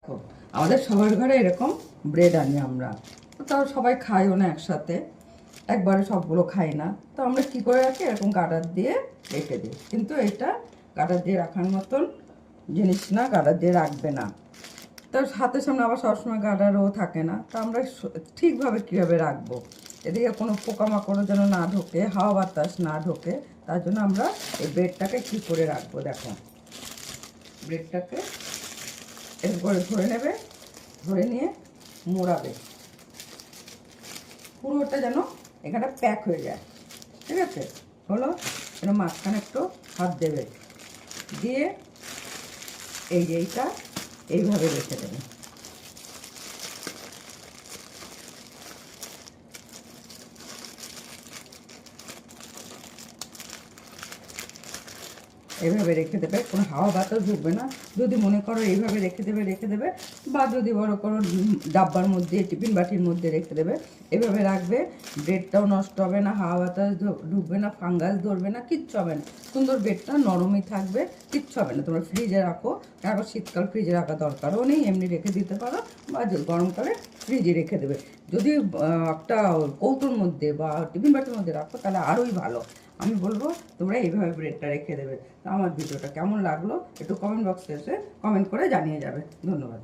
দেখো আমাদের সবার ঘরে এরকম ব্রেড আনি আমরা, তাও সবাই খাইও না একসাথে, একবারে সবগুলো খাই না। তো আমরা কী করে রাখি, এরকম গার্ডার দিয়ে রেখে দিই। কিন্তু এটা গার্ডার দিয়ে রাখার মতন জিনিস না, গার্ডার দিয়ে রাখবে না। তার হাতের সামনে আবার সবসময় গার্ডারও থাকে না। তো আমরা ঠিকভাবে কীভাবে রাখবো, এদিকে কোনো পোকামাকড়ও যেন না ঢোকে, হাওয়া বাতাস না ঢোকে, তার জন্য আমরা এই ব্রেডটাকে কী করে রাখবো। দেখো ব্রেডটাকে এর করে ধরে নেবে, ধরে নিয়ে মোড়াবে পুরোটা যেন এখানে প্যাক হয়ে যায়। ঠিক আছে, হলো যেন মাঝখানে একটু হাত দেবে, দিয়ে এই যে এইটা এইভাবে রেখে দেবে। এইভাবে রেখে দেবে, কোনো হাওয়া বাতাস ঢুকবে না। যদি মনে করো এইভাবে রেখে দেবে, বা যদি বড় করো ডাব্বার মধ্যে, টিফিন বাটির মধ্যে রেখে দেবে, এভাবে রাখবে। ব্রেডটাও নষ্ট হবে না, হাওয়া বাতাস ঢুকবে না, ফাঙ্গাস ধরবে না, কিচ্ছু হবে না। সুন্দর ব্রেডটা নরমই থাকবে, কিচ্ছু হবে না। তোমরা ফ্রিজে রাখো, এখন শীতকাল ফ্রিজে রাখা দরকারও নেই, এমনি রেখে দিতে পারো, বা গরমকালে ফ্রিজে রেখে দেবে। যদি একটা কৌটোর মধ্যে বা টিফিন বাটির মধ্যে রাখো তাহলে আরোই ভালো। আমি বলবো তোমরা এইভাবে ব্রেডটা রেখে দেবে। তো আমার ভিডিওটা কেমন লাগলো একটু কমেন্ট বক্সে এসে কমেন্ট করে জানিয়ে যাবে। ধন্যবাদ।